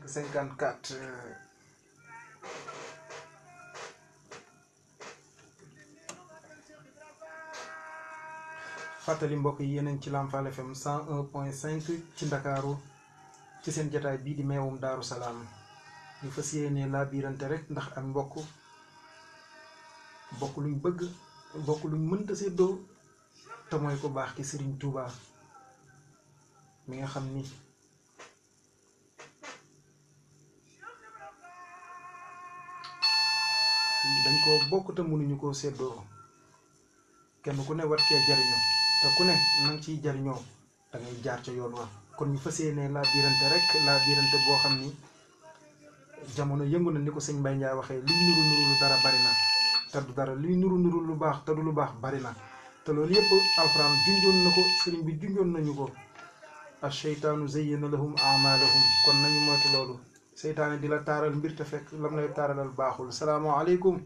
54 fàttali mbokk yi yéen a ngi ci Lamfal FM 101.5 ci Ndakaaru ci seen jotaay bii di meewum Daaru Salaam ñu fas yéene laa biirante rek ndax ak mbokk bokk luñ bëgg bokk luñ mënta séddoo te mooy ko baax ki Serigne Touba mi nga xam ni dañ ko bokk te mënuñu koo séddoo kenn ku ne war cee jariñoo te ku ne nang ciy jariñoo da ngay jaar ca yoon wa kon ñu fas yéene laa biirante rek laa biirante boo xam ni jamono yëngu na ni ko sëñ Mbaye Ndiaye waxee liy nuru nuru lu dara bari na te du dara liy nuru nuru lu baax te du lu baax bari na te loolu yëpp alxuraan junjoon na ko sëriñ bi junjoon nañu ko ash-shaytaanu zayyana lahum a'maalahum kon nañu moytu loolu seytaane di la taaral mbir te fekk lam lay taaralal baaxul salaamaaleykum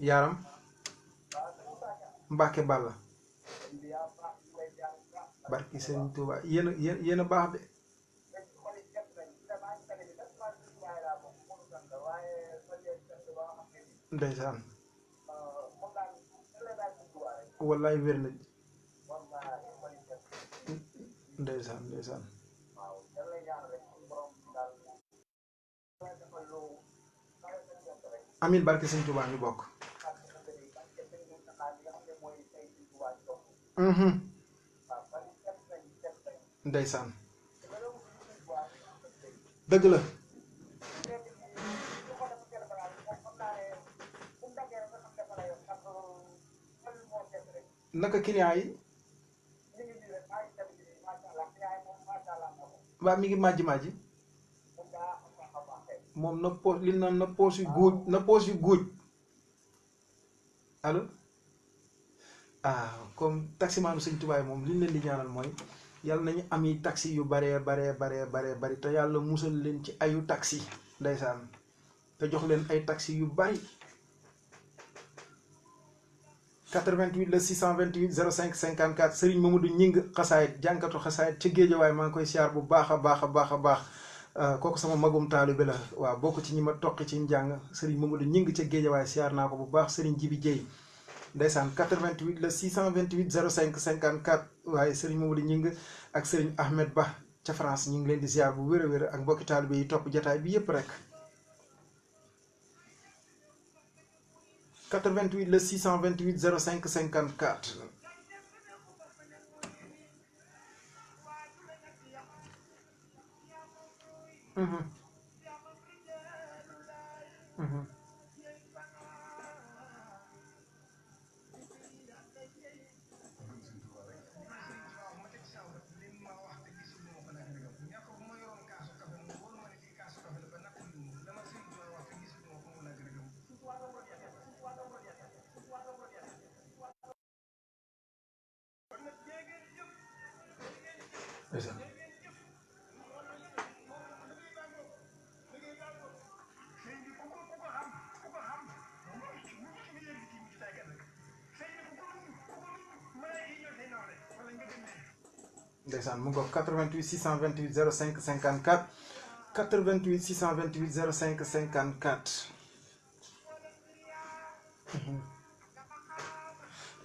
yaaram Mbàkke Balla barki Sëriñ Tuuba yéen a baax de ndeysaan wallaay wér na ndeysaan amin barki Sëriñ Tuuba ñu bokk ndeysaan dëgg la naka client yi waa mi ngi màjji moom na poos li naan na poos yu góoj allo comme taximaanu Sëñ Tuubaa moom li ñu leen di ñaanal mooy yàlla nañu am yi taxi yu baree bari te yàlla musal leen ci ayu taxi ndeysaan te jox leen ay taxi yu bari 88 le 628 05 54 Serigne Mamadou Ñing xasaayit jànkatu xasaayit ci Géejawaay maa ngi koy siyaar bu baax a baax kooku sama magum taalibe la waaw bokk ci ñi ma toqi ci njàng Serigne Mamadou Ñing ca Géejawaay siyaar naa ko bu baax Serigne Jibi Jéy ndeysaan 88 le 628 05 54 waaye Serigne Mamadou Ñing ak Serigne Ahmed Ba ca France ñu ngi leen di siyaar bu wér a wér ak mbokki taalibe yi topp jataay bi yépp rek 88 le 628 05 54 ndeysaan mu ngoog 88 628 05 54 88 628 05 54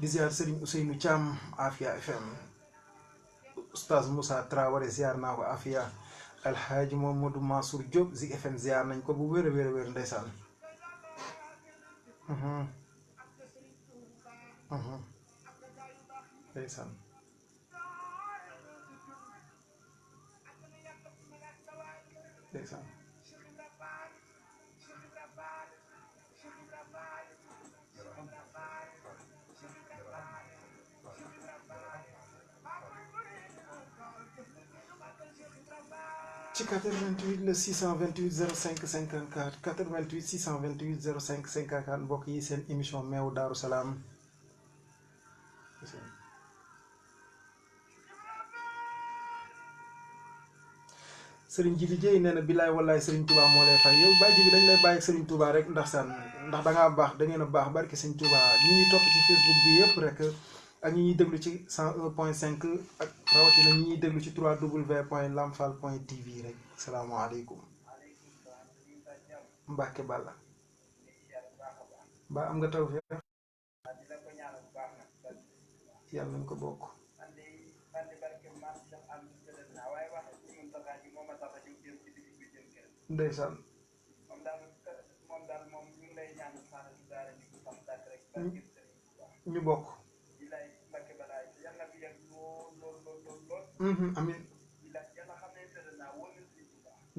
di ziar Serigne Ousseynou Thiam Afia FM Oustaz Moussa Traoré ziar naa ko Afia Alhaji Mamadou Mansour Diop Zik FM ziar nañ ko bu wér a wér ndeysaan ndeysaan ndeysaan ci 88 le 628 05 54 88 628 05 54 mbokk yi seen émission meewu Daaru Salaam Serigne Jibi Jéy nee na bilaay wallaay Serigne Touba moo lay fay yow bàyyi ji bi dañ lay bàyyi ak Serigne Touba rek ndax dangaa baax da ngeen a baax barki Serigne Touba ñi ñuy topp ci Facebook bi yëpp rek ak ñi ñuy déglu ci 101.5 ak rawatina ñi ñuy déglu ci 3w.lamfal.tv rek salaamaaleykum Mbacke Balla ba am nga taw fi yàlla nañ ko bokk ndeysaan ñu bokk amin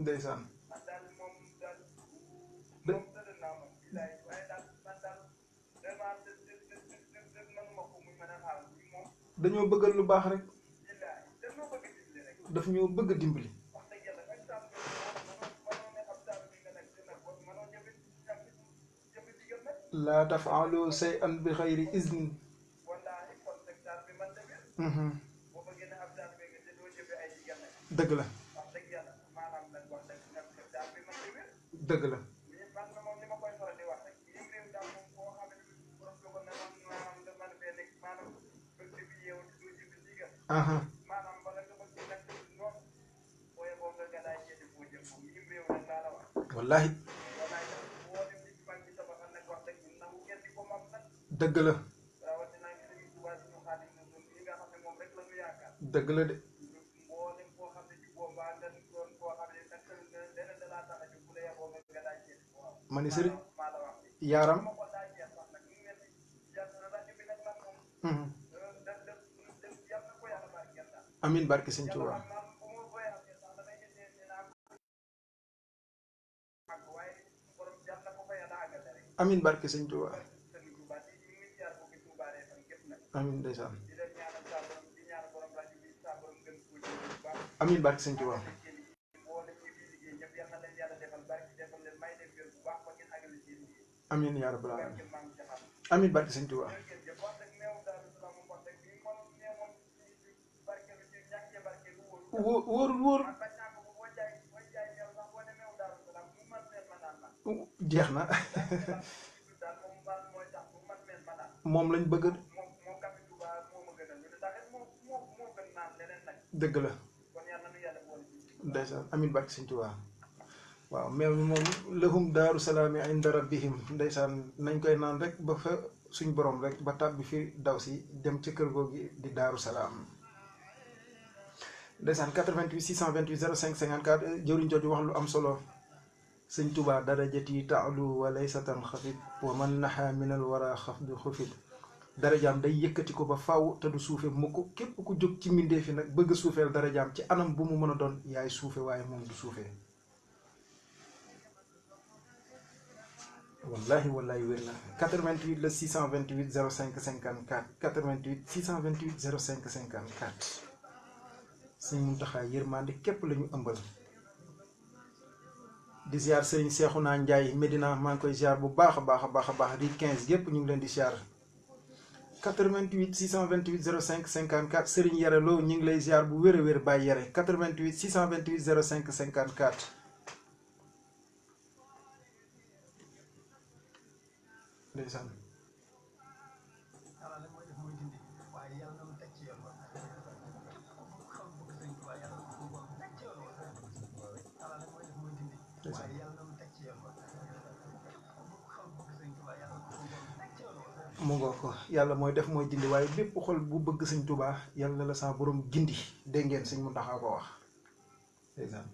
ndeysaan dañoo bëggal lu baax rek daf ñoo bëgg dimbali laa tafaalu shay'an bi xayri iznin dëgg la dëgg la wallahi dëgg la dëgg la de ma ni sëriñ yaaram amin barke sëñ Tuubaa amin barke sëñ Tuubaa amin ndeysaan amin barke sëñ Tuubaa amin yaa rabbal aalamiin amin barke sëñ Tuubaa wóorul jeex na moom lañ bëgg dëgg la ndeysaan amin barke sëñ Tuubaa waaw meew mi moom lahum daaru salaami inda rabbihim ndeysaan nañ koy naan rek ba fa suñ borom rek ba tàbbi fi daw si dem ca kër googi di daaru salaam ndeysaan 88 628 05 54 jëwriñ jooju wax lu am solo sëñ Tuubaa darajati taalu wa laysatan xafit wa man naxa minal wara xaf du xufit darajaam day yëkkati ko ba faw te du suufe mukk képp ku jóg ci mbindee fi nag bëgg suufeel darajaam ci anam bu mu mën a doon yaay suufe waaye moom du suufee wallahi wallahi wér na 88 la 628 05 54 88 628 05 54 sëñ Muntaxa yërmande képp la ñu ëmbal di ziar sëriñ Seexuna Njaay Medina maa ngi koy ziar bu baax a baax a baax a baax di 15 yépp ñu ngi leen di ziar 88 628 05 54 sëriñ Yare Lo ñu ngi lay ziar bu wér a wér bàyyi Yare 88 628 05 54 ndeysaan mu ngoo ko yàlla mooy def mooy dindi waaye bépp xol bu bëgg sëñ Tuubaa yàlla na la sa borom gindi dégg ngeen sëñ Muntaxa ko wax ndeysaan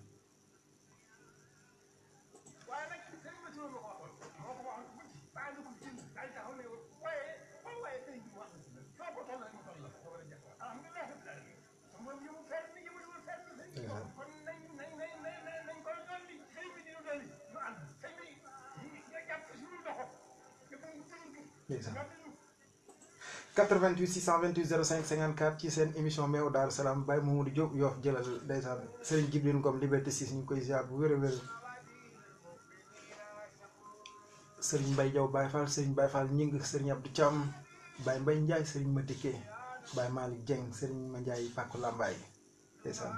ndeysaan 88 628 05 54 ci seen émission meewu Daaru Salaam Baye Mamadou Diop Yoff jëlal ndeysaan Serigne Jibril Ngom Liberté 6 ñu ngi koy ziar bu wér a wér Serigne Mbaye Diaw Baye Fall Serigne Baye Fall ñing Serigne Abdou Thiam Baye Mbaye Ndiaye Serigne Madické Baye Malick Dieng Serigne Ma Ndiaye Pàkku Lambaay ndeysaan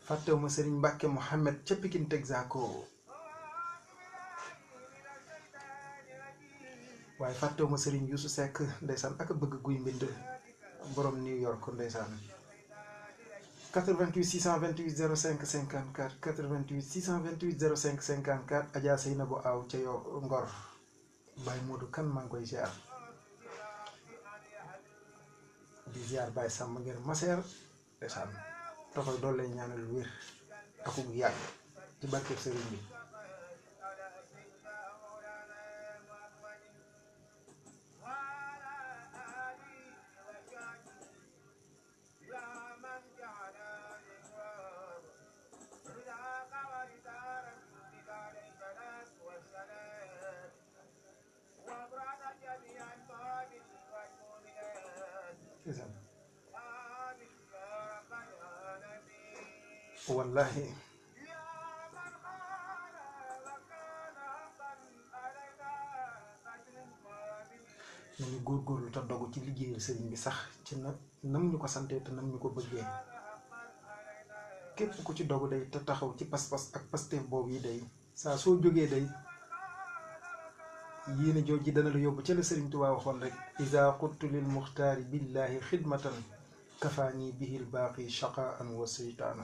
fàttewuma Serigne Mbacke Mohamed ca Pikine Texaco waaye fàttewuma Serigne Youssou Seck ndeysaan ak a bëgg guy mbind borom New York ndeysaan 88 628 05 54 88 628 05 54 Adja Seynabou Aw ca yow Ngor Baye Modou kan maa ngi koy ziar di ziar Baye Sàmm ngir maseer ndeysaan taxaw doon lay ñaanal wér akub yàgg ci barkeb sëriñ bi wallahi nañu góorgóorlu te dogu ci liggéeyal sëriñ bi sax ci nam ñu ko santee te nam ñu ko bëggee képp ku ci dogu day te taxaw ci pas-pas ak pasteef boobu yi day saa soo jógee day yéene jooji dana la yóbbu ca la sëriñ Tuubaa waxoon rek iza qultu lil muxtaari billahi xidmatan kafaani bihil baaqi shaqaan wa seytaana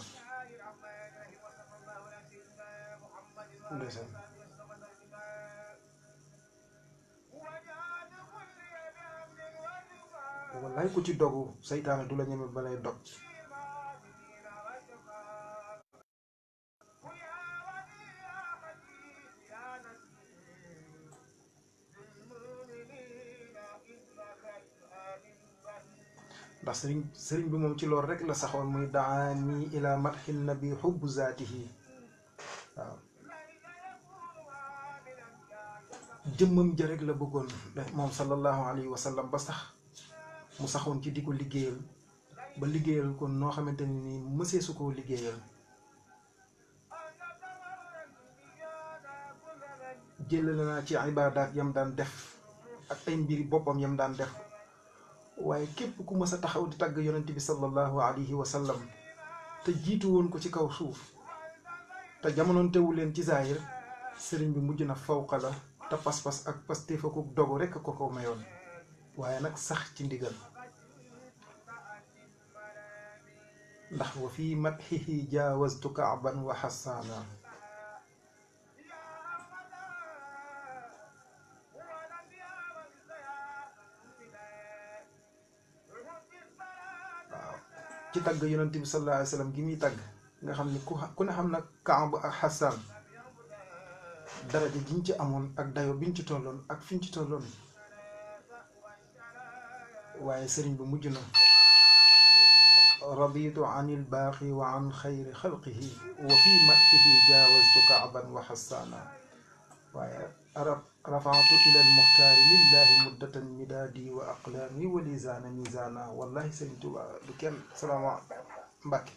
ndeysaan wallaay ku ci dogu seytaane du la ñeme ba lay dog ndax sëriñ bi moom ci loolu rek la saxoon muy daani ila madxin nabi xubbu zaatihi waaw jëmmam ja rek la bëggoon moom sallallahu alayhi wa sallam ba sax mu saxoon ci di ko liggéeyal ba liggéeyal ko noo xamante ne nii mësee su koo liggéeyal jëlale naa ci ibaadaat yam daan def ak ay mbiri boppam yam daan def waaye képp ku mës a taxaw di tàgg yonent bi sallallahu alayhi wa sallam te jiitu woon ko ci kaw suuf te jamonoon tewu leen ci zaahir sëriñ bi mujj na fawqa la te pas-pas ak pasteef ak dogu rekk ko ko mayoon waaye nag sax ci ndigal ndax wa fii madxihi jaawastu kaaban wa xassaana ci tagg yonent bi sallallahu alayhi wa sallam gi muy tagg nga xam ni ku ne xam na Kaab ak Xasaan daraja jiñ ci amoon ak dayo biñ ci tolloon ak fiñ ci tolloon waaye sëriñ bi mujj na raditu an il baaqi wa an xayri xalqihi wa fi madxihi jaawastu Kaaban wa Xasaana waaye rafaatu ila al muxtaari lillahi muddatan midaadi wa aqlaami wa lisaana misaana wallahi sëriñ Tuuba du kenn salaama Mbàkke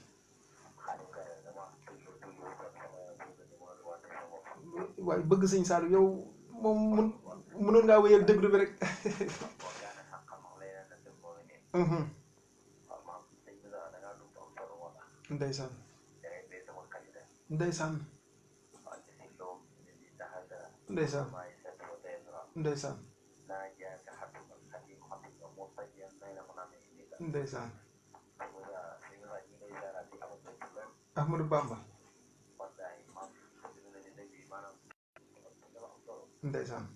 waaye bëgg sëñ Saalu yow moom mënoon ngaa wéyal déglu bi rek ndeysaan ndeysaan ndeysaan ndeysaan ndeysaan Ahmadou Bamba ndeysaan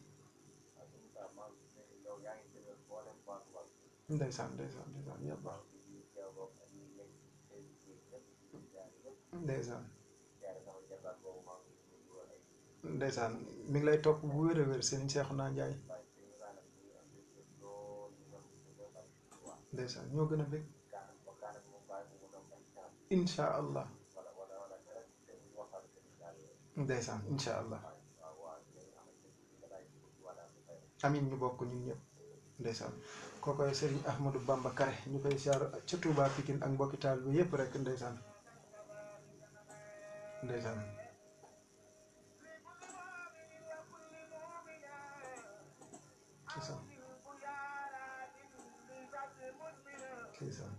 ndeysaan ndeysaan ndeysaan yàlla ndeysaan ndeysaan mi ngi lay topp bu wér a wér sëriñ Seexuna Njaay ndeysaan ñoo gën a bëgg incha allah ndeysaan incha allah amin ñu bokk ñun ñëpp ndeysaan kookoy sëriñ Ahmadou Bamba Kare ñu koy siyaar ca Touba Pikine ak mbokki taal bi yëpp rek ndeysaan ndeysaan ndeysaan ndeysaan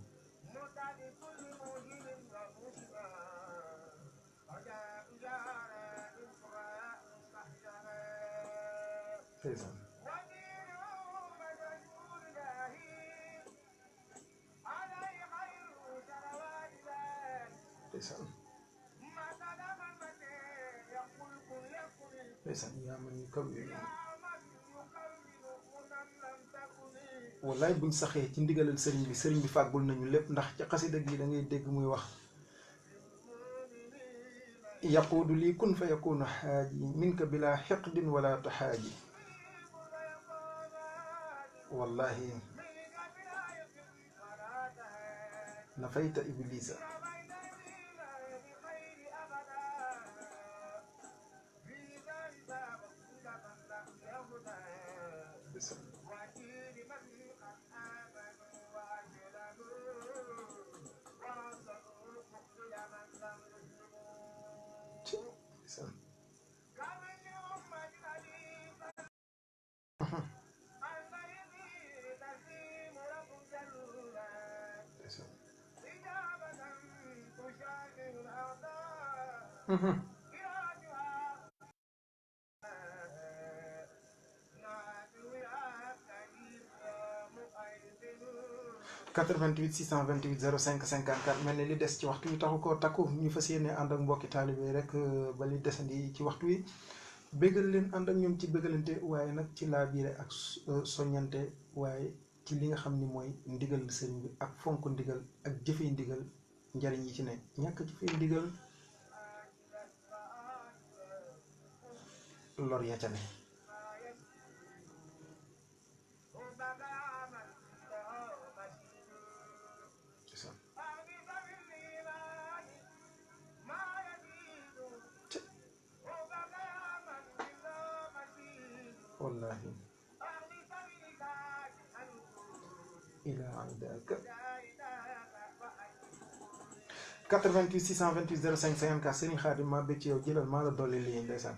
ndeysaan ndeysaan ndeysaan yaa man ñu kaw yooyu wallaay buñ saxee ci ndigalal sëriñ bi fàggul nañu lépp ndax ci xasida gi da ngay dégg muy wax yaquudu lii kun fa yakunu xaaji minka bila xiqdin wala taxaaji wallahi nafayta iblisa Mm-hmm. 88 628 05 54 mel ni li des ci waxtu wi taxu koo takku ñu fas yéene ànd ak mbokki taalibe rek ba li desandi ci waxtu wi bégal leen ànd ak ñoom ci bégalante waaye nag ci laabiire ak soññante waaye ci li nga xam ni mooy ndigal sëriñ bi ak fonk ndigal ak jëfee ndigal njariñ yi ci ne ñàkk jëfee ndigal lor ya ca ne wallahi ila indaka 88 628 05 54 Serigne Khadim maa bëgg ci yow jëlal maa la dolli lii ndeysaan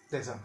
ndeysaan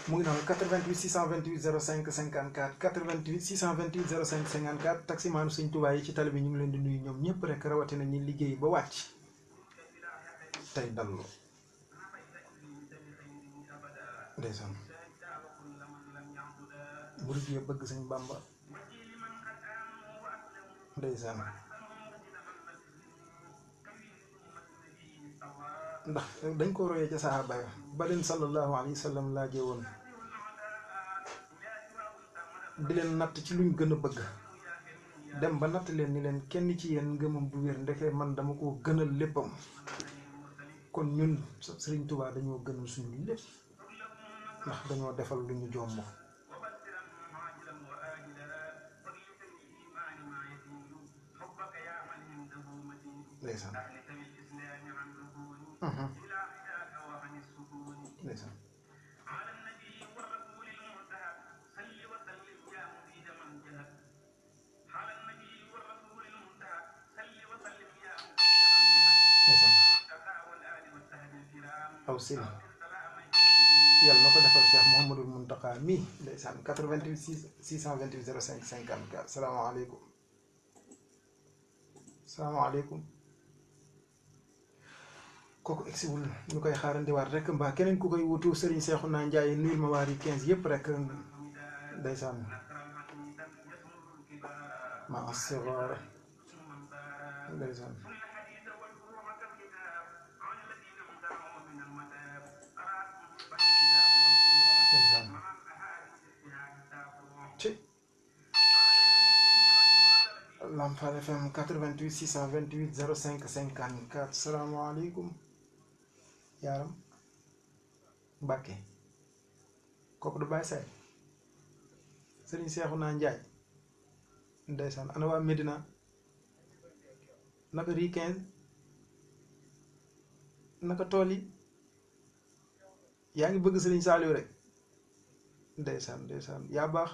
mu ngi noonu 88 628 05 54 88 628 05 54 taximaanu Sëñ Tuubaa yi ci tali bi ñu ngi leen di nuyu ñoom ñëpp rek rawatina ñi liggéey ba wàcc tey dallu ndeysaan murid yi bëgg sëñ Bàmba ndeysaan ndax dañ ko royee ca saxaaba ya ba leen sallallahu alayhi wa sallam laajee woon di leen natt ci luñ gën a bëgg dem ba natt leen ni leen kenn ci yéen ngëmam du wér ndeke man dama ko gënal léppam kon ñun Sëriñ Tuubaa dañoo gënal suñu lépp ndax dañoo defal lu ñu jomb ndeysaan ndeysaan aw sil yàlla na ko defal Cheikh Mouhamadul Mountakha mi ndeysaan 88 628 05 54 salaamaaleykum salaamaaleykum kooku egsiwul ñu koy xaarandiwaat rek mbaa keneen ku koy wutu Serigne Cheikhouna Ndiaye nuyul ma waar yi 15 yëpp rek ndeysaan ma assegoor ndeysaan Lamfal FM 88 628 05 54 salaamaaleykum yaaram Mbàkke kooku du bàyyi say Sëriñ Seexuna Njaay ndeysaan ana waa Medina naka rii 15 naka tool yi yaa ngi bëgg Sëriñ Saaliw rek ndeysaan ndeysaan yaa baax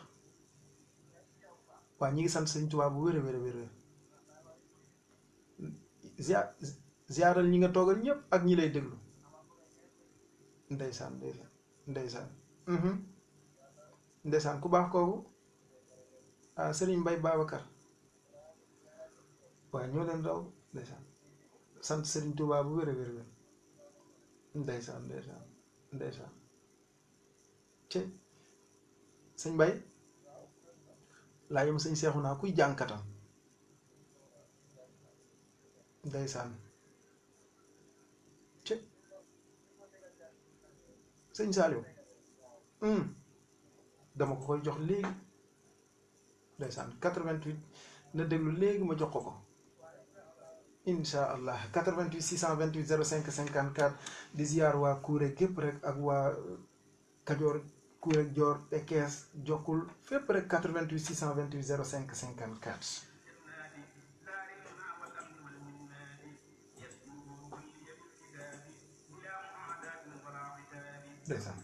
waa ñi ngi sant Sëriñ Tuubaa bu wér a wér a wér ziaral ñi nga toogal ñëpp ak ñi lay déglu ndeysaan ndeysaan ndeysaan ndeysaan ku baax kooku ah Sëriñ Mbay Babacar waaye ñoo leen raw ndeysaan sant Sëriñ Tuubaa bu wér a wér ndeysaan ndeysaan ndeysaan ci sëñ Mbay laaj ma sëñ Seexuna kuy jànkatam ndeysaan ci sëñ Saaliw dama ko koy jox léegi ndeysaan 88 na déglu léegi ma jox ko insha allah 88 628 05 54 di ziar waa Kuure gépp rek ak waa Kajoor Kuure Joor Pekes Jokkul fépp rek 88 628 05 54 ndeysaan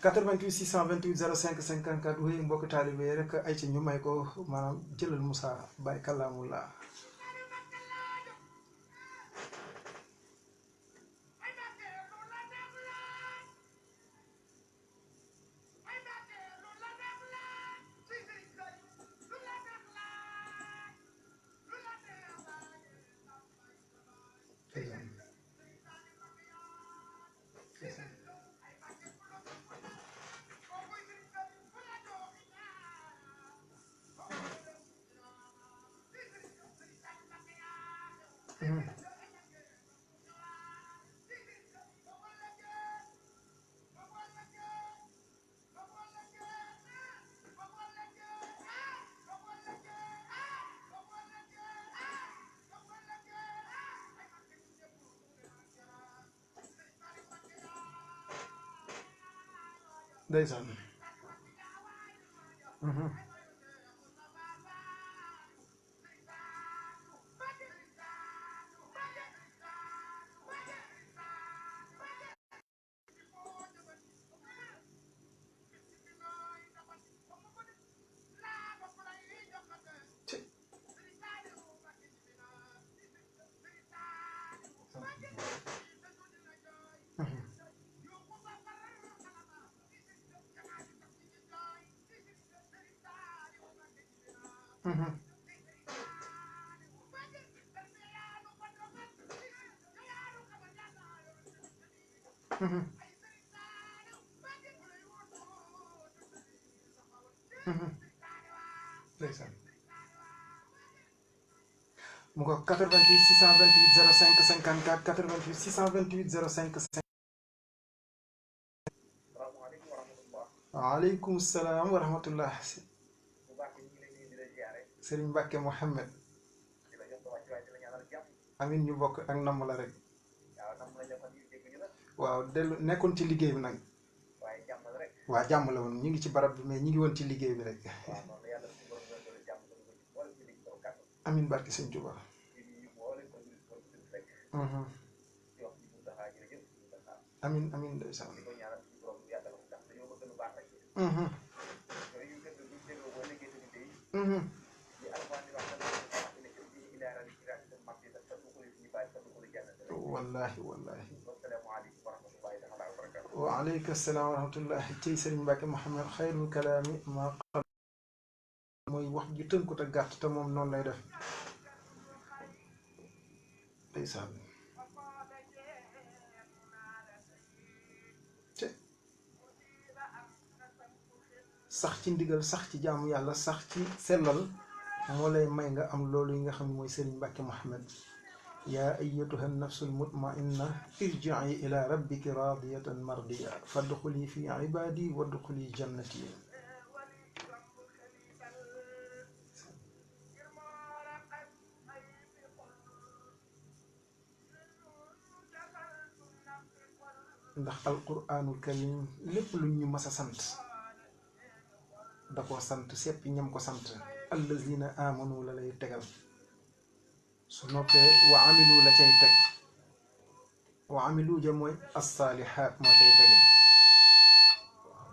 quatre-vingt-huit 628 05 54 wéy mbokk taalibe rek ay ci ñu may ko maanaam jëlal Moussa Baye Kalaamullah ndeysaan Mhm. Mhm. Mhm. ndeysaan mu ko 88 628 05 54 88 628 05 waaleykum salaam wa rahmatullah Serigne Mbacke Mohamed amin ñu bokk ak namm la rek waaw dellu nekkoon ci liggéey bi nag waa jàmm la woon ñu ngi ci barab bi mais ñu ngi woon ci liggéey bi rek amin barke sëñ Tuuba amin amin ndeysaan wallahi wallahi waaleykum salaam wa rahmatullah ci Serigne Mbacke Mouhamed xayrul kalaami maa qal mooy wax ju tënku te gàtt te moom noonu lay def ndeysaan te sax ci ndigal sax ci jaamu yàlla sax ci sellal moo lay may nga am loolu yi nga xam ne mooy Serigne Mbacke Mouhamed yaa ayyatuha nafsul mutmainna irji'i ila rabbiki radiyatan mardiya fadxuli fi ibadi wadxuli jannati ndax alquranul karim lépp lu ñu mas a sant da koo sant seppi ñam ko sant allazina amanu la lay tegal su noppee wa amilu la cay teg wa amilu ja mooy assaalihaat moo cay tege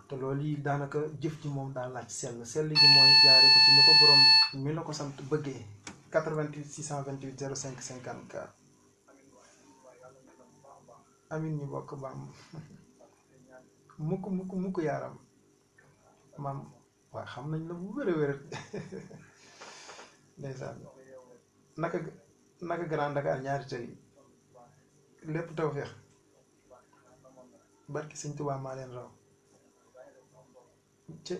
te loolu yi daanaka jëf ji moom daa laaj sell gi mooy jaare ko ci ni ko borom mi la ko sant bëggee 88 628 05 54 amin ñu bokk baam mukk yaaram maam waaw xam nañ la bu wér ndeysaan naka Grand Dakar ñaari tëri lépp tawfeex barki sëñ Tuubaa maa leen raw ci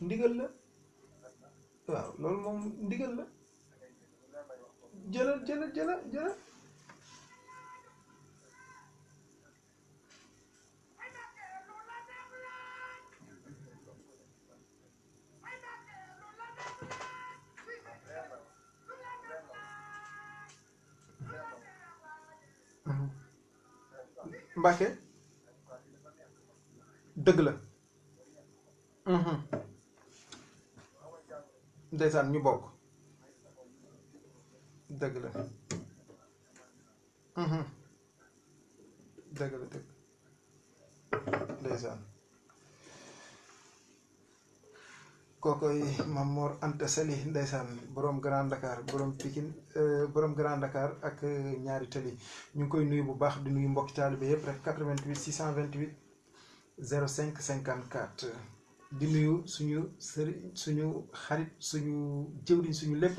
ndigal la waaw loolu moom ndigal la jëlal Mbacke dëgg la ndeysaan ñu bokk dëgg la dëgg la dëgg ndeysaan kookoy Mame Mor Anta Sali ndeysaan borom Grand Dakar borom Pikine borom Grand Dakar ak ñaari tali ñu ngi koy nuyu bu baax di nuyu mbokki taalibe yëpp rek 88 628 05 54 di nuyu suñu sëriñ suñu xarit suñu jëwriñ suñu lépp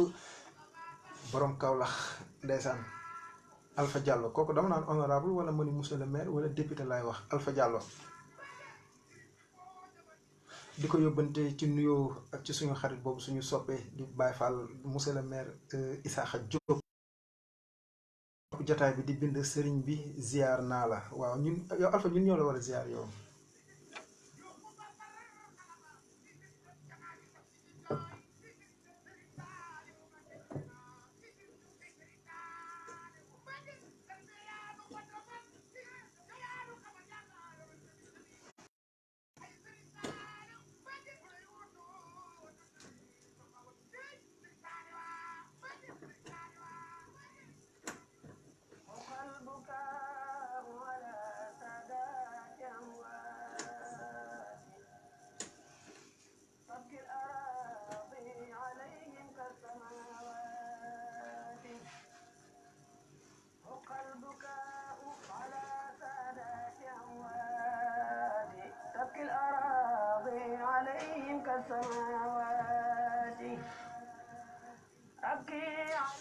borom Kaolack ndeysaan Alpha Diallo kooku dama naan honorable wala ma ni monsieur le maire wala député laay wax Alpha Diallo di ko yóbbante ci nuyoo ak ci suñu xarit boobu suñu soppee di Baye Fall monsieur le maire Isaaxa Diop jotaay bi di bind sëriñ bi ziar naa la waaw ñun yow Alpha ñun ñoo la war a ziar yow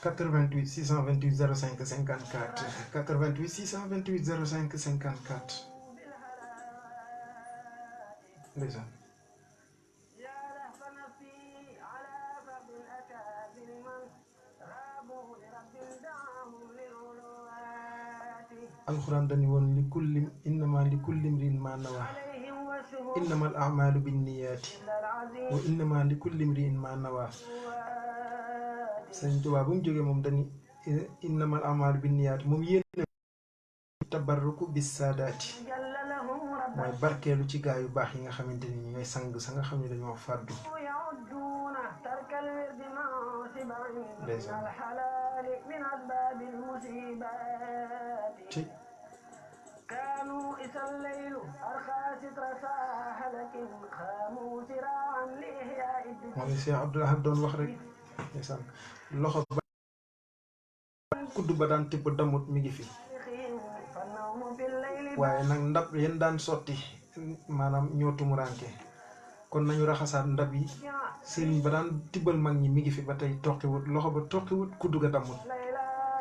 88 628 05 54 88 628 05 54 ndeysaan alxuraan dañu woon li kulli innama li kulli imrin ma nawa innama al a'malu binniyaati wa innama li kulli imrin ma nawa Sëriñ Tuubaa bu mu jógee moom dañu innama al a'malu binniyaati moom yéene tabarruku bis saadaati mooy barkeelu ci gaa yu baax yi nga xamante ni ñooy sang sa nga xam ne dañoo fàddu ndeysaan ci mooy Cheikh Abdoul Ahad doon wax rek ndeysaan loxo ba kudd ba daan tibb damut mi ngi fi waaye nag ndab yéen daan sotti maanaam ñoo tumuraanke kon nañu raxasaat ndab yi sëriñ ba daan tibbal mag ñi mi ngi fi ba tey toqiwut loxo ba toqiwut kudd ga damut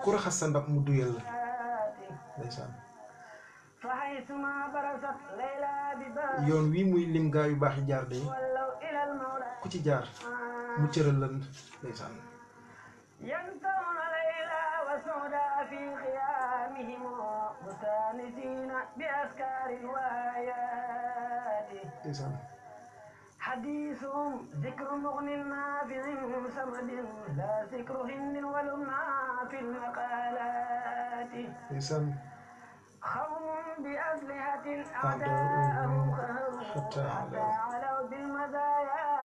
ku raxas sa ndab mu duyal la ndeysaan yoon wi muy lim gaa yu baax yi jaar de ku ci jaar mu cëral la ndeysaan ndeysaan حديثهم ذكر مغن نافع سمد لا ذكر هند ولمنا في المقالات خوم بأسلحة أعداءهم حتى علوا بالمزايا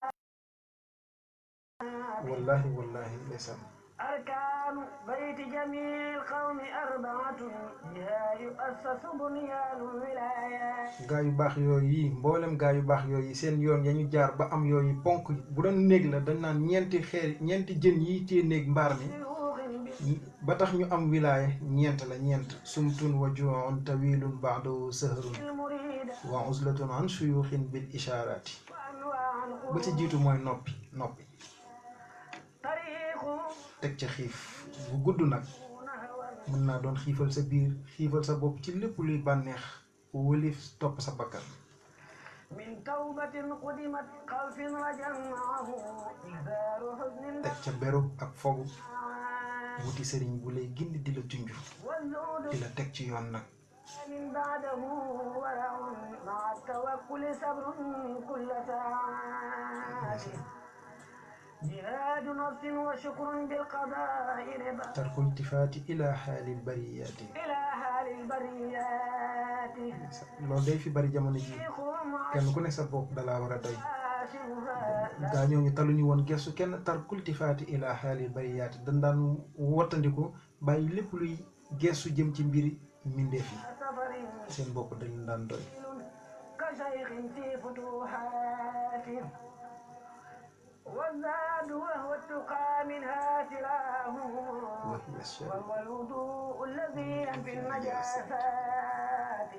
والله ليس أركان بيت جميع القوم أربعة بها يؤسس بنيان الولايات gaa yu baax yooyu yi mboolem gaa yu baax yooyu seen yoon ya ñu jaar ba am yooyu ponk bu doon néeg la dañ naan ñeenti jën yi ci néeg mbaar mi ba tax ñu am wilaaya ñeent la ñeent sumtun wa ju'un tawilun ba'du sahrun wa uzlatun an shuyukhin bil isharati ba ci jiitu mooy noppi teg ca xiif bu gudd nag mën naa doon xiifal sa biir xiifal sa bopp ci lépp luy bànneex wëlif topp sa bakkan teg ca beru ak fogu wuti sëriñ bu lay gindi di la junj di la teg ci yoon nag جهاد نفس وشكر بالقضاء رضا ترك التفات إلى حال البريات loolu day fi bari jamono ji kenn ku ne sa bopp dalaa war a doy gaa ñooñu taluñu woon gestu kenn tarkul tifaati ila xaalil bariyaati dañ daan wattandiku bàyyi lépp luy gestu jëm ci mbiri mbindeef yi seen bopp dañ daan doy والزاد وهو التقى منها تراهم وهو الوضوء الذي ينفي النجاسات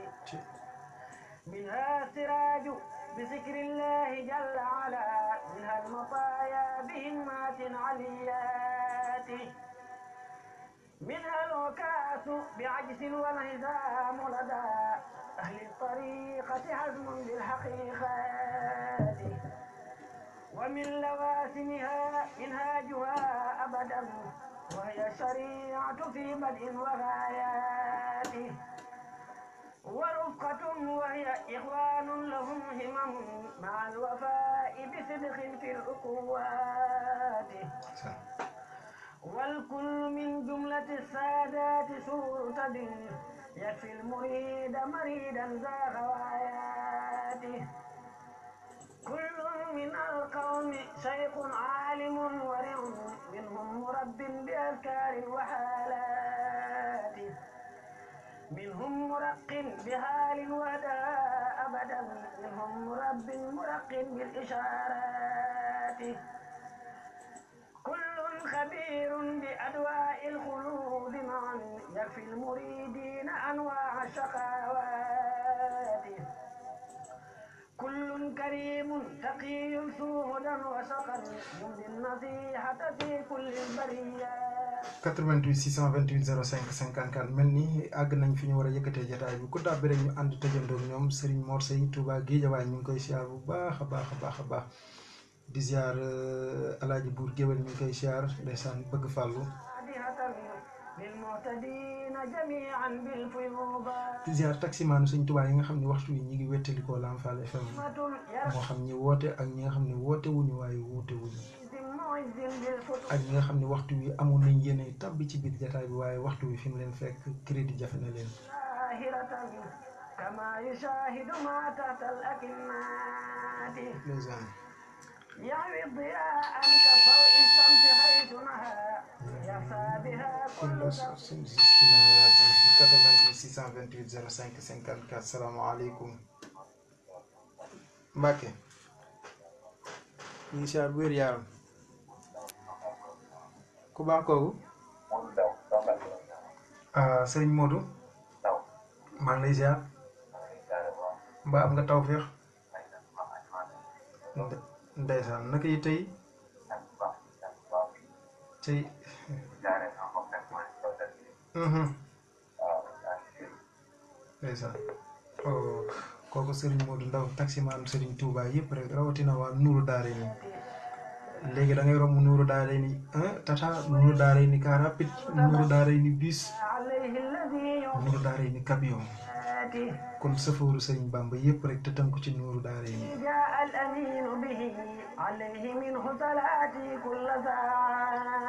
منها سراج بذكر الله جل وعلا منها المطايا بهمات عليات منها الوكاس بعجز والهزام لدى أهل الطريقة حزم بالحقيقات ومن لوازمها منهاجها أبدا وهي الشريعة في بدء وغايات ورفقة وهي إخوان لهم همم مع الوفاء بصدق في الأخوات والكل من جملة السادات سورة يكفي المريد مريدا ذا غواياته كل من القوم شيخ عالم ورع منهم مرب بأذكار وحالات منهم مرق بحال ودا أبدا منهم مرب مرق بالإشارات كل خبير بأدواء الخلود معا يكفي المريدين أنواع الشقاوات كل كريم تقي سودا وسقا يمضي النصيحة في كل البرية 88 628 05 54 mel ni àgg nañ fi ñu war a yëkkatee jotaay bi ku tàbbi rek ñu ànd tëjandoo ak ñoom Serigne Mor Seye Touba Guédiawaye ñu ngi koy siyaar bu baax a baax di ziar alaaji buur géwél ñu ngi koy siyaar ndeysaan bëgg fàllu للمعتدين جميعا بالفيوضات di ziar taximaanu Sëñ Touba yi nga xam ne waxtu wi ñi ngi wettalikoo Lamp Fall FM moo xam ñi woote ak ñi nga xam ne woote wuñu waaye wuute wuñu ak ñi nga xam ne waxtu wi amoon nañ yéene tàbbi ci biir jataay bi waaye waxtu wi fi mu leen fekk crédit jafe na leen كما يشاهد ما تحت الأكنات يعوي الضياء كضوء الشمس حيث نهى يسعى بها كل استنارات 88 628 05 54 salaamaaleykum Mbacke ñu ngi siyaar bu wér yaram ku baax kooku Serigne Modou maa ngi lay ziar mbaa am nga tawfeex ndeysaan naka yi tey ndeysaan kooku Serigne Modou Ndaw taximaan Serigne Touba yëpp rek rawatina waa Nuuru Daare ni léegi da ngay romb Nuuru Daare ni tata Nuuru Daare ni car rapide Nuuru Daare ni bus Nuuru Daare ni camion kon safooru Serigne Bamba yëpp rek te tënku ci Nuuru Daare ni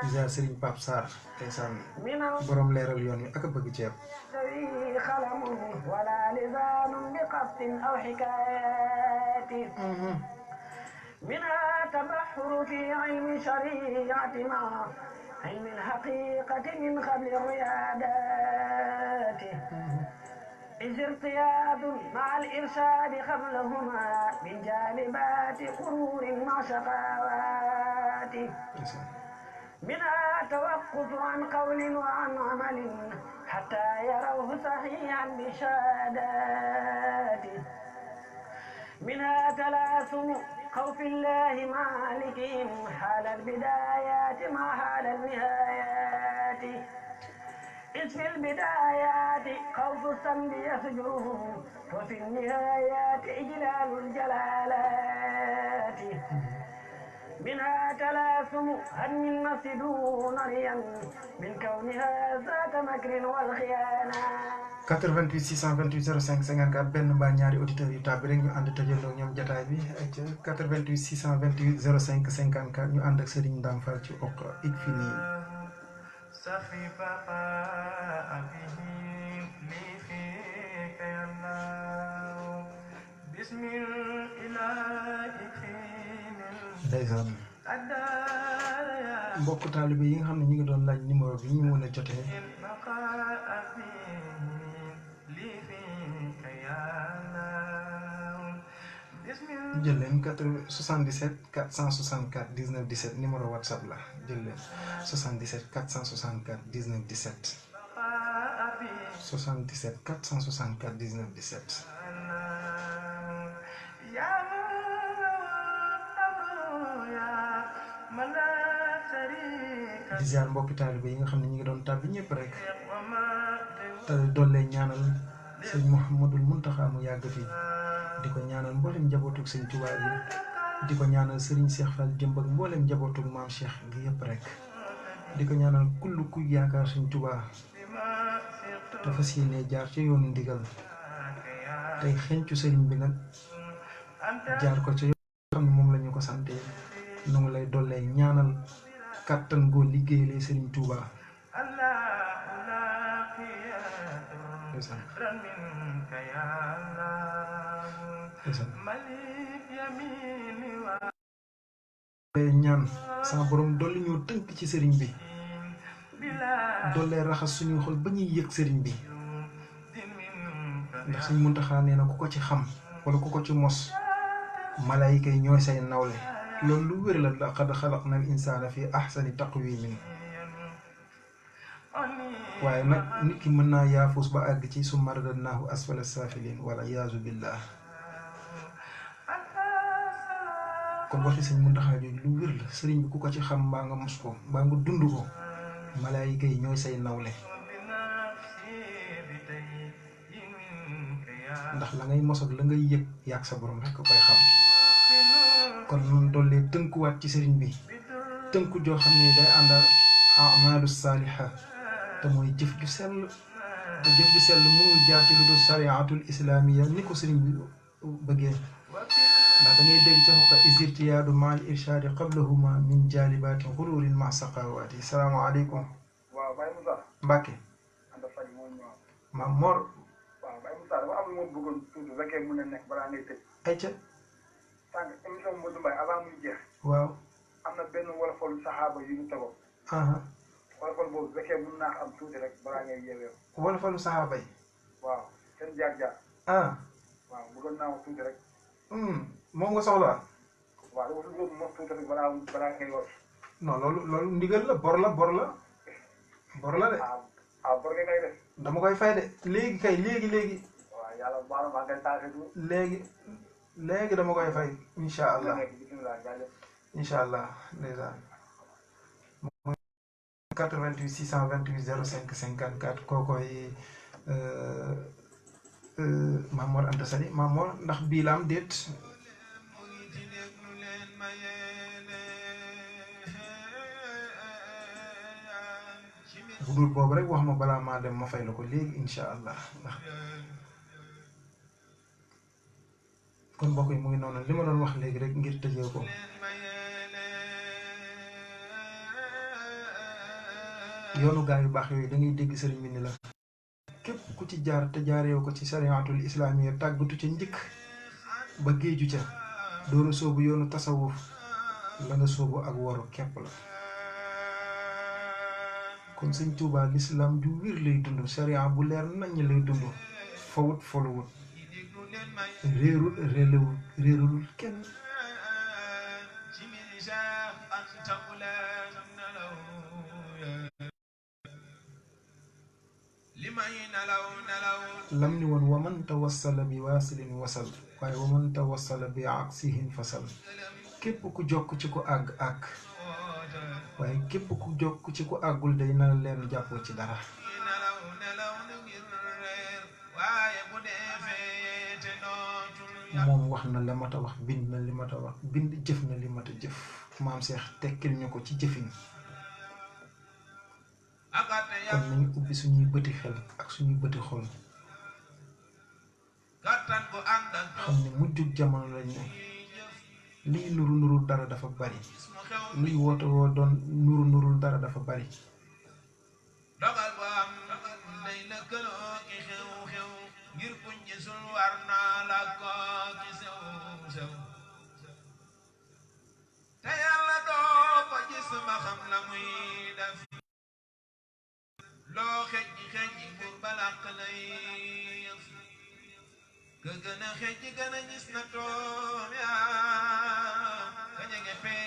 isa Serigne Pape Sarr ndeysaan borom leeral yoon wi ak a bëgg ceeb ولا لسان بقصد أو حكايات منها تبحر في علم شريعة مع علم الحقيقة من قبل الريادات إذ ارتياد مع الإرشاد قبلهما من جانبات قرور مع شقاوات منها توقف عن قول وعن عمل حتى يروه صحيحا بشهادات منها تلاسم خوف الله مالكهم حال البدايات مع حال النهايات إذ في البدايات خوف الذنب يسجرهم وفي النهايات إجلال الجلالات منها تلاسم هدم النفس دون ريا من كونها ذات مكر والخيانة 88 628 05 54 benn mbaa ñaari auditeurs yu tàbbi rek ñu ànd tëjandoo ñoom jotaay bi ak 88 628 05 54 ñu ànd ak Serigne Ndam Fall ci ok ik fi nii safi baqa abihim li fika yalla bismillahi ndeysaan mbokk taalibe yi nga xam ne ñu ngi doon laaj numéro bi ñu mën a jotee jël leen 77 464 19 17 numéro WhatsApp la jël leen 77 464 19 17 77 464 19 17 di ziar mbokki taalibe yi nga xam ne ñu ngi doon tàbbi ñëpp rek te doole ñaanal sëñ Mouhamadul Muntaxa mu yàgg fi di ko ñaanal mboolem njabootug sëñ Tuubaa yi di ko ñaanal Serigne Cheikh Fall jëmb ak mboolem njabootug maam Cheikh gi yëpp rek di ko ñaanal kullu kuy yaakaar sëñ Tuubaa dafa yéenee jaar ci yoonu ndigal tey xencu sëriñ bi nag jaar ko ci yoon xam ne moom la ñu ko sante nu ngi lay dollee ñaanal kàttan goo liggéeyee Serigne Touba ñaan sama borom dolli ñoo tënk ci Serigne bi dollee raxas suñuy xol ba ñuy yëg Serigne bi ndax Sëñ Muntaxa nee na ku ko ci xam wala ku ko ci mos malaayika yi ñooy say nawle loolu lu wér la laqad xalaqna al insaana fi ahsani taqwimin waaye nag nit ki mën naa yaafus ba àgg ci summa radadnaahu asfala saafiliin wala iyaazu billah kon waxi sëñ Muntaxa jooju lu wér la sëriñ bi ku ko ci xam mbaa nga mos ko mbaa nga dund ko malaayika yi ñooy say nawle ndax la ngay mos ak la ngay yëg yàgg sa borom rek ko koy xam kon noonu dollee tënkuwaat ci sëriñ bi tënku joo xam ne day ànd amalu saaliha te mooy jëf ju sell te jëf ju sell mënul jaar ci lu dul sariatul islamiya ni ko sëriñ bi bëggee ndax da ngay dégg ca xoqa isirtiyaadu maal irshaadi qablahuma min jaalibaati xururin ma saqawaati salaamaaleykum waaw Baye Moussa Mbàkke anda fay moo ñëw Maam Mor waaw Baye Moussa dama am lu ma bëggoon tuuti bu fekkee mën na nekk balaa ngay tëj ay ca sànq émission Modou Mbaye avant muy jeex waaw am na benn wolofal saxaaba yu ñu tegoo wolofal boobu bu fekkee mën naa am tuuti rek balaa ngay yeewee wolofalu saxaaba yi waaw seen jaar-jaar waaw bëggoon naa wax tuuti rek moom nga soxla waaw dama bëggoon mos tuuti rek balaa ngay wax non loolu ndigal la bor la de bor nga ngay def dama koy fay de léegi kay léegi waaw yàlla baax na maa ngay taase du léegi dama koy fay incha allah bismillah jaajëf incha allah ndeysaan 88 628 05 54 kookoy Mamor Anta Sali Mamor ndax bii la am déet bu dul boobu rek wax ma balaa maa dem ma fay la ko léegi incha allah ndax kon mbokk yi mu ngi noonu li ma doon wax léegi rek ngir tëjee ko yoonu gaa yu baax yooyu da ngay dégg sëriñ bi ni la képp ku ci jaar te jaareew ko ci sariatul islamiya tàggatu ca njëkk ba géeju ca doora soobu yoonu tasawuf la nga soobu ak woru képp la kon sëñ Tuubaa lislaam ju wir lay dund sharia bu leer nañ lay dund fawut folowut réerulul kenn lam ni woon waman tawassala bi waasilin wasal waaye waman tawassala bi aksihin fasal képp ku jokk ci ku àgg waaye képp ku jokk ci ku àggul day na leen jàppoo ci dara moom wax na la mat a wax bind na li mat a wax bind jëf na li mat a jëf maam Seex tekkil ñu ko ci jëfin kon nañu ubbi suñuy bëti xel ak suñuy bëti xol xam ne mujjug jamono lañ ne liy nuru dara dafa bari liy woote woo doon nurul dara dafa bari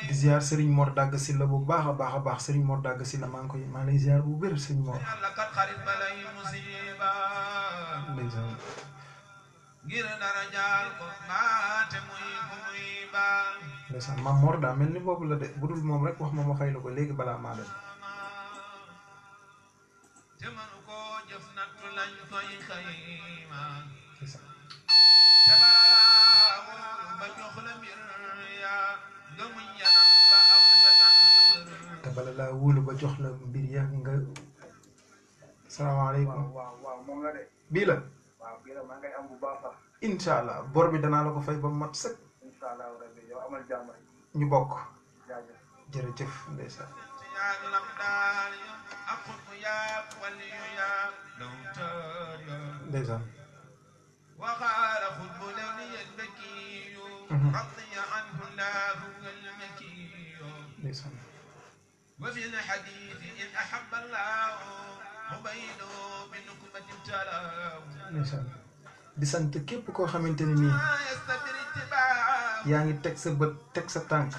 di ziar Serigne Mor Dagg Sylla bu baax a baax Serigne Mor Dagg Sylla maa ngi lay ziar bu wér Serigne Mor ndeysaan Maam Mor daa mel ni boobu la de bu dul moom rek wax ma fay la ko léegi balaa maa dem te bala laa wóolu ba jox la mbir ya nga salaamaaleykum waaw moom la de bii la waaw bii la maa ngay am bu baax sax incha allah bor bi danaa la ko fay ba mat sëkk incha allah rabbi yow amal jàmm rek ñu bokk jaajëf jërëjëf ndeysaan ndeysaan ndeysaan وفي الحديث إن أحب الله مبينه بنكبة ابتلاه ndeysaan di sant képp koo xamante ne nii yaa ngi teg sa bët teg sa tànk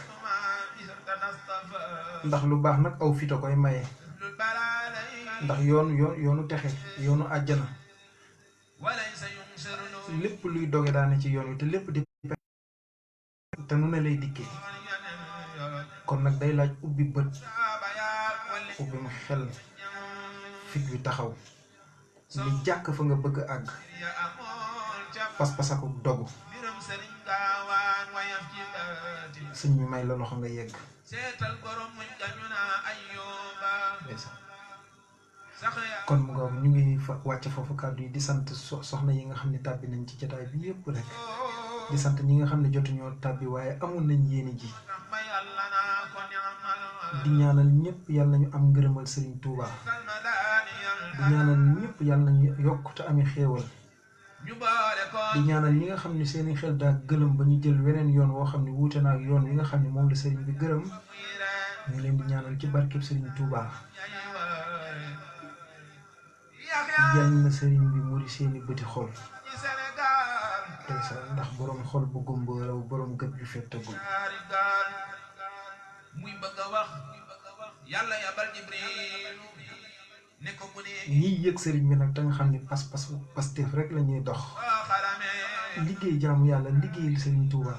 ndax lu baax nag aw fito koy maye ndax yoonu texe yoonu àjjana lépp luy doge daane ci yoon wi te lépp di te nu ne lay dikkee kon nag day laaj ubbi bët ubbi mu xel fit wi taxaw li jàkk fa nga bëgg àgg pas-pas ak dogu sëñ mi may la loxo nga yegg kon mu ngoog ñu ngi wàcc foofu kàddu yi di sant soxna yi nga xam ne tàbbi nañ ci jotaay bi yëpp rek di sant ñi nga xam ne jotuñoo tàbbi waaye amoon nañ yéene ji di ñaanal ñëpp yàlla nañu am ngërëmal Serigne Touba di ñaanal ñëpp yàlla nañu yokk te ami xéewal di ñaanal ñi nga xam ne seeni xel daa gëlëm ba ñu jël weneen yoon woo xam ne wuute na ak yoon wi nga xam ne moom la Serigne bi gërëm ñu leen di ñaanal ci barkeb Serigne Touba yal na Serigne bi muri seeni bëti xol ndax borom xol bu gumba raw borom gët yu fettagul muy bëgg a wax yàlla yabal Jibril ne ko mu ne ñiy yëg Serigne bi nag te nga xam ne pas-pas Pastef rek la ñuy dox liggéey jaamu yàlla liggéeyal Serigne Touba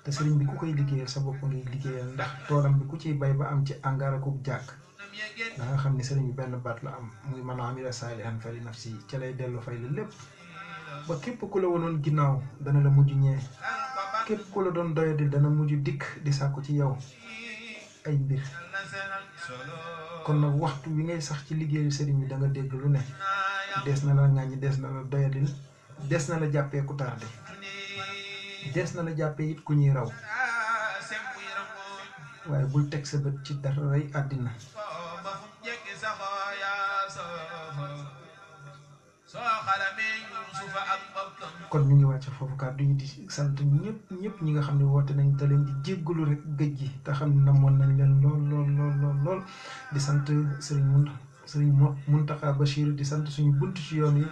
te Serigne bi ku koy liggéeyal sa bopp ngay liggéeyal ndax toolam bi ku ciy bay ba am ci angaar akub jàkk da nga xam ne Serigne bi benn baat la am muy man amila saalihan fali nafsi ca lay dellu fay la lépp ba képp ku la wonoon ginnaaw dana la mujj ñee képp ku la doon doyadi dana mujj dikk di sàkku ci yow ay mbir kon nag waxtu wi ngay sax ci liggéeyu Serigne bi da nga dégg lu ne des na la ŋàññi des na la doyadil des na la jàppee ku tardé des na la jàppee it ku ñuy raw waaye bul teg sa bët ci dara rey àddina kon ñu ngi wàcc foofu kàddu yi di sant ñëpp ñi nga xam ne woote nañ te leen di jéggalu rek géej gi te xam ne namoon nañ leen lool di sant Serigne Mountakha Bachir di sant suñu bunt ci yoon yi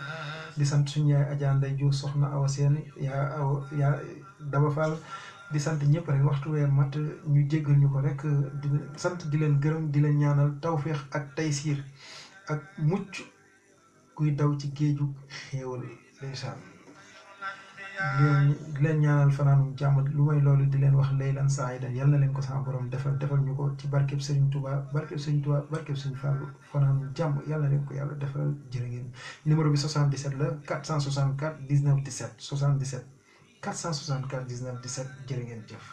di sant suñu yaay Adja Ndeye Diouf soxna Awa Sène yaa Daba Fall di sant ñëpp rek waxtu wee mat ñu jéggal ñu ko rek di sant di leen gërëm di leen ñaanal tawféex ak taysiir ak mucc kuy daw ci géeju xéewal ndeysaan di leen ñaanal fanaanum jàmm lu may loolu di leen wax laylan saayidan yal na leen ko sama borom defal ñu ko ci barkeb Serigne Touba barkeb Serigne Fallou fanaanum jàmm yal na leen ko yàlla defal jërë ngeen numéro bi 77 la 464 19 17 77 464 19 17 jërë ngeen jëf